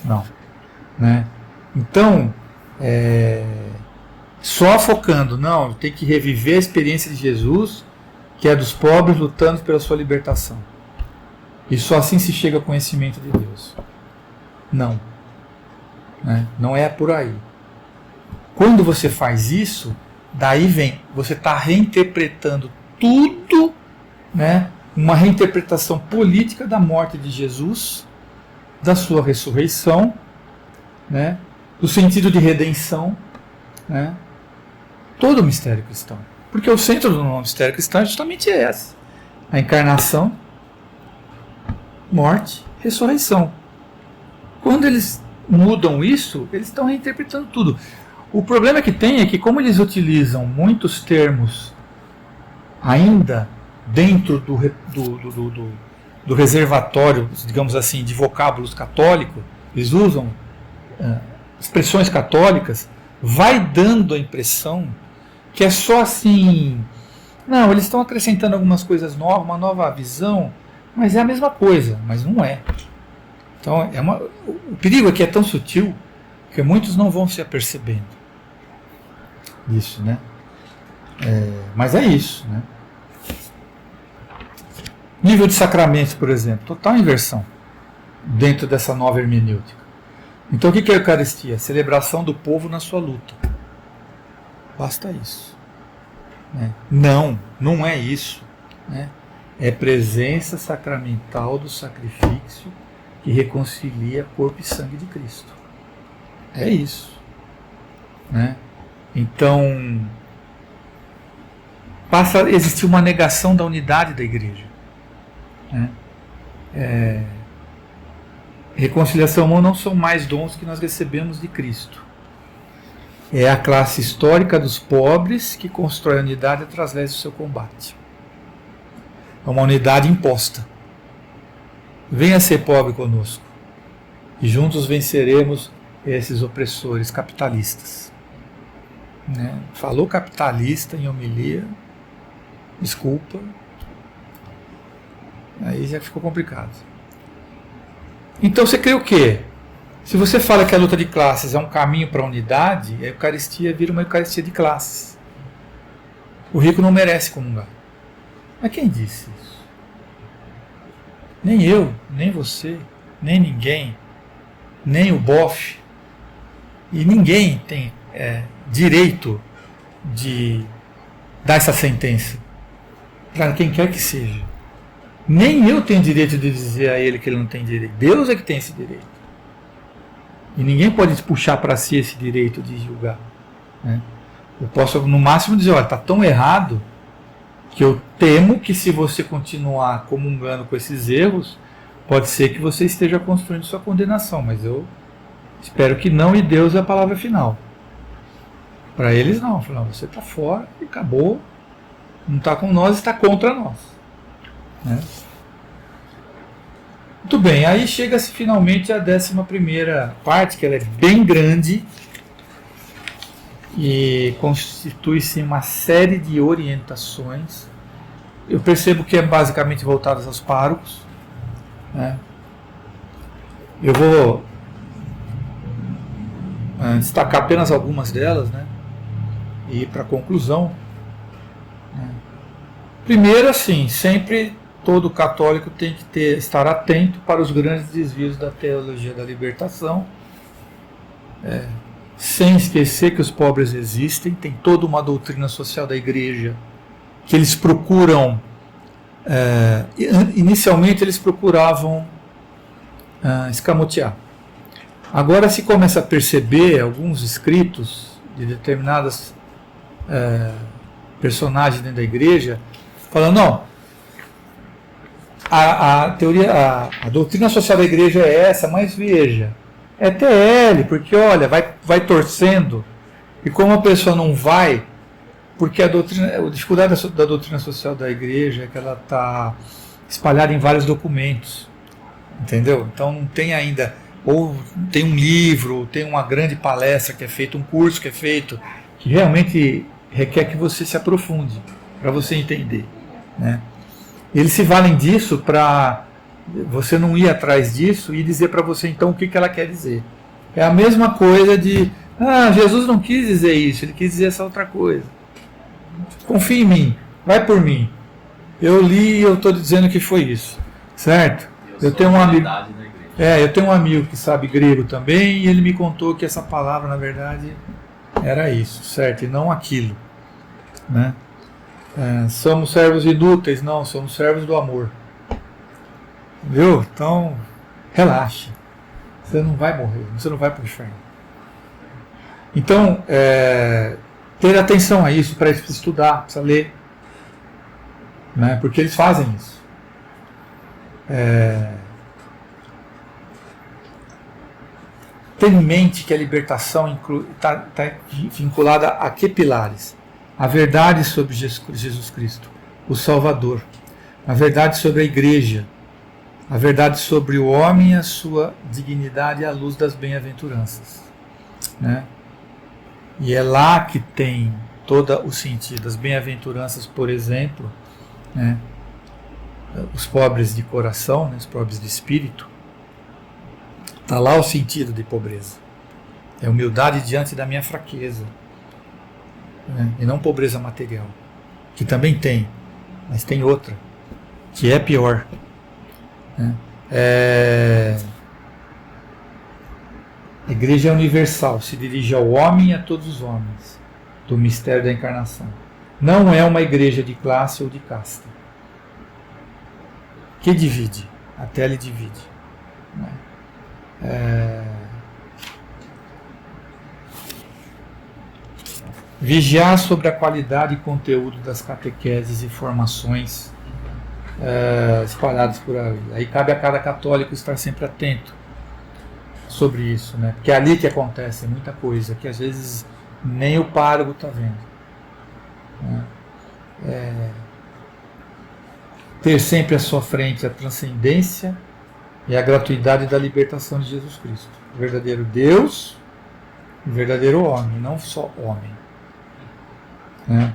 não. Né? Então, só focando, não, tem que reviver a experiência de Jesus, que é dos pobres lutando pela sua libertação. E só assim se chega ao conhecimento de Deus. Não. Né? Não é por aí. Quando você faz isso, daí vem, você está reinterpretando tudo, né? Uma reinterpretação política da morte de Jesus, da sua ressurreição, né? Do sentido de redenção, né? Todo o mistério cristão. Porque o centro do mistério cristão é justamente esse: a encarnação, morte, ressurreição. Quando eles mudam isso, eles estão reinterpretando tudo. O problema que tem é que, como eles utilizam muitos termos ainda dentro do reservatório, digamos assim, de vocábulos católicos, eles usam expressões católicas, vai dando a impressão que é só assim, não, eles estão acrescentando algumas coisas novas, uma nova visão, mas é a mesma coisa, mas não é. Então, o perigo aqui é tão sutil que muitos não vão se apercebendo disso, né? Mas é isso, né? Nível de sacramentos, por exemplo, total inversão dentro dessa nova hermenêutica. Então, o que é a Eucaristia? Celebração do povo na sua luta. Basta isso. Né? Não é isso. Né? É presença sacramental do sacrifício que reconcilia corpo e sangue de Cristo. É isso. Né? Então, passa a existir uma negação da unidade da igreja. Né? Reconciliação humana não são mais dons que nós recebemos de Cristo. É a classe histórica dos pobres que constrói a unidade através do seu combate. É uma unidade imposta. Venha ser pobre conosco e juntos venceremos esses opressores capitalistas. Né? Falou capitalista em homilia, desculpa, aí já ficou complicado. Então você crê o quê? Se você fala que a luta de classes é um caminho para a unidade, a Eucaristia vira uma Eucaristia de classes. O rico não merece comungar. Mas quem disse isso? Nem eu, nem você, nem ninguém, nem o bofe. E ninguém tem direito de dar essa sentença para quem quer que seja. Nem eu tenho direito de dizer a ele que ele não tem direito. Deus é que tem esse direito. E ninguém pode puxar para si esse direito de julgar. Né? Eu posso, no máximo, dizer, olha, está tão errado que eu temo que, se você continuar comungando com esses erros, pode ser que você esteja construindo sua condenação. Mas eu espero que não, e Deus é a palavra final. Para eles não. Falam, você está fora e acabou. Não está com nós, está contra nós. Né? Muito bem, aí chega-se finalmente a 11ª parte, que ela é bem grande e constitui-se uma série de orientações. Eu percebo que é basicamente voltadas aos párocos. Né? Eu vou destacar apenas algumas delas, né? E ir para a conclusão. Né? Primeiro, assim, sempre todo católico tem que estar atento para os grandes desvios da teologia da libertação, sem esquecer que os pobres existem. Tem toda uma doutrina social da igreja que eles procuram, inicialmente eles procuravam escamotear. Agora se começa a perceber alguns escritos de determinadas personagens dentro da igreja falando, não, a doutrina social da igreja é essa, mas veja, é TL, porque olha, vai torcendo, e como a pessoa não vai, porque a dificuldade da doutrina social da igreja é que ela está espalhada em vários documentos, entendeu? Então não tem ainda, ou tem um livro, ou tem uma grande palestra que é feita, um curso que é feito, que realmente requer que você se aprofunde, para você entender, né? Eles se valem disso para você não ir atrás disso e dizer para você então o que ela quer dizer. É a mesma coisa de, Jesus não quis dizer isso, ele quis dizer essa outra coisa. Confia em mim, vai por mim. Eu li e eu estou dizendo que foi isso, certo? Eu tenho um amigo, eu tenho um amigo que sabe grego também e ele me contou que essa palavra na verdade era isso, certo? E não aquilo, né? Somos servos inúteis, não, somos servos do amor. Viu? Então, relaxa. Você não vai morrer, você não vai para o inferno. Então, ter atenção a isso, para estudar, precisa ler. Né? Porque eles fazem isso. Ter em mente que a libertação está vinculada a que pilares? A verdade sobre Jesus Cristo, o Salvador. A verdade sobre a igreja. A verdade sobre o homem e a sua dignidade à luz das bem-aventuranças. Né? E é lá que tem todo o sentido. As bem-aventuranças, por exemplo, né? Os pobres de coração, né? Os pobres de espírito, está lá o sentido de pobreza. É humildade diante da minha fraqueza. Né? E não pobreza material. Que também tem, mas tem outra, que é pior. A igreja é universal, se dirige ao homem e a todos os homens, do mistério da encarnação. Não é uma igreja de classe ou de casta. Que divide? A tele divide. Vigiar sobre a qualidade e conteúdo das catequeses e formações espalhados por aí. Aí cabe a cada católico estar sempre atento sobre isso, né? Porque é ali que acontece muita coisa que às vezes nem o pároco está vendo. Né? Ter sempre à sua frente a transcendência e a gratuidade da libertação de Jesus Cristo, o verdadeiro Deus e o verdadeiro homem, não só homem. Né?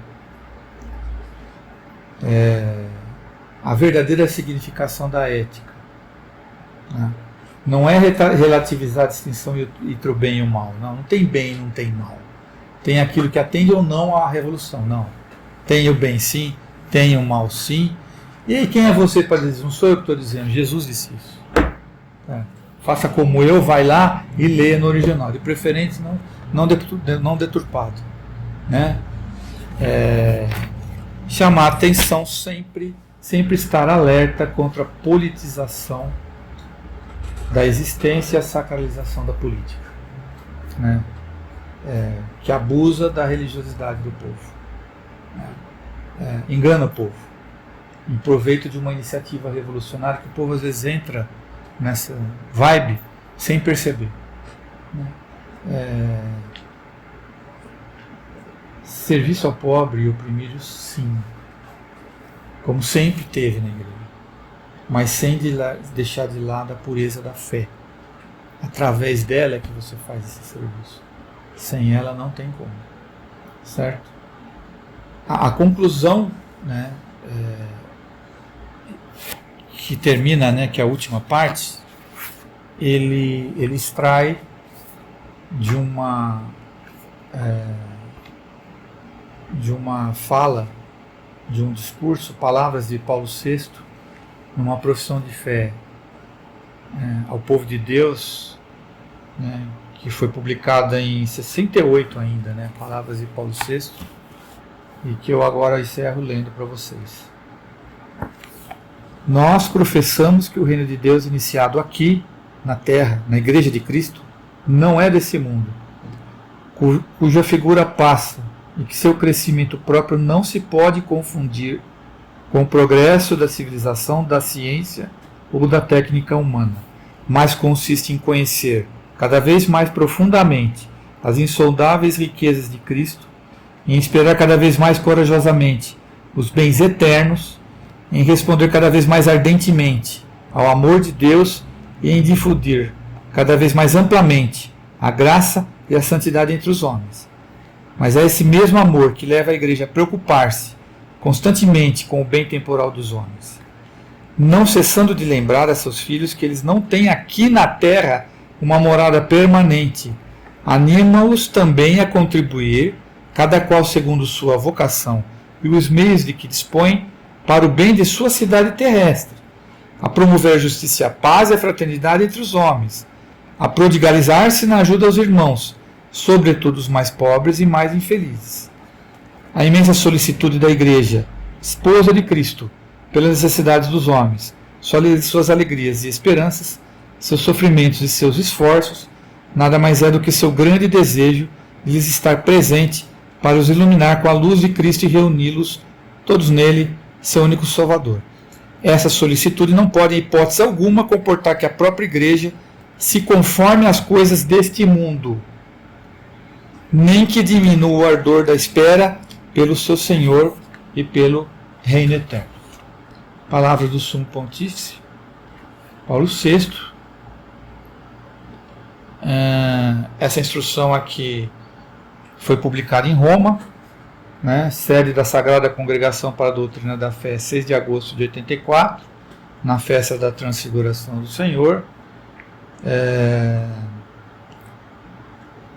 A verdadeira significação da ética. Né? Não é relativizar a distinção entre o bem e o mal. Não tem bem e não tem mal. Tem aquilo que atende ou não à revolução. Não. Tem o bem sim, tem o mal sim. E aí quem é você para dizer? Não sou eu que estou dizendo, Jesus disse isso. Faça como eu, vai lá e leia no original. De preferência não deturpado. Né? Chamar a atenção sempre estar alerta contra a politização da existência e a sacralização da política, né? Que abusa da religiosidade do povo, né? Engana o povo, em proveito de uma iniciativa revolucionária que o povo às vezes entra nessa vibe sem perceber, né? Serviço ao pobre e oprimido, sim, como sempre teve na igreja, mas sem deixar de lado a pureza da fé. Através dela é que você faz esse serviço. Sem ela não tem como. Certo? A conclusão, né, que termina, né, que é a última parte, ele extrai de uma fala, de um discurso, palavras de Paulo VI, numa profissão de fé ao povo de Deus, né, que foi publicada em 68 ainda, né, palavras de Paulo VI, e que eu agora encerro lendo para vocês. Nós professamos que o reino de Deus iniciado aqui, na terra, na Igreja de Cristo, não é desse mundo, cuja figura passa, e que seu crescimento próprio não se pode confundir com o progresso da civilização, da ciência ou da técnica humana, mas consiste em conhecer cada vez mais profundamente as insondáveis riquezas de Cristo, em esperar cada vez mais corajosamente os bens eternos, em responder cada vez mais ardentemente ao amor de Deus e em difundir cada vez mais amplamente a graça e a santidade entre os homens. Mas é esse mesmo amor que leva a Igreja a preocupar-se constantemente com o bem temporal dos homens. não cessando de lembrar a seus filhos que eles não têm aqui na terra uma morada permanente. Anima-os também a contribuir, cada qual segundo sua vocação e os meios de que dispõe, para o bem de sua cidade terrestre, a promover a justiça, a paz e a fraternidade entre os homens, a prodigalizar-se na ajuda aos irmãos, sobretudo os mais pobres e mais infelizes. A imensa solicitude da Igreja, esposa de Cristo, pelas necessidades dos homens, suas alegrias e esperanças, seus sofrimentos e seus esforços, nada mais é do que seu grande desejo de lhes estar presente para os iluminar com a luz de Cristo e reuni-los, todos nele, seu único Salvador. Essa solicitude não pode, em hipótese alguma, comportar que a própria Igreja se conforme às coisas deste mundo, nem que diminua o ardor da espera pelo seu Senhor e pelo Reino Eterno. Palavra do Sumo Pontífice Paulo VI. Essa instrução aqui foi publicada em Roma, né, sede da Sagrada Congregação para a Doutrina da Fé, 6 de agosto de 84, na festa da Transfiguração do Senhor,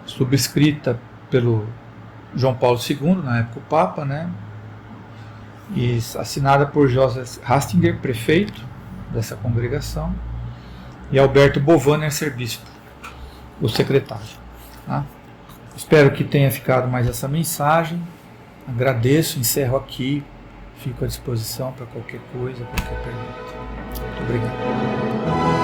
subscrita pelo João Paulo II, na época o Papa, né, e assinada por Joseph Ratzinger, prefeito dessa congregação, e Alberto Bovaner, arcebispo, o secretário. Tá? Espero que tenha ficado mais essa mensagem. Agradeço, encerro aqui, fico à disposição para qualquer coisa, qualquer pergunta. Muito obrigado.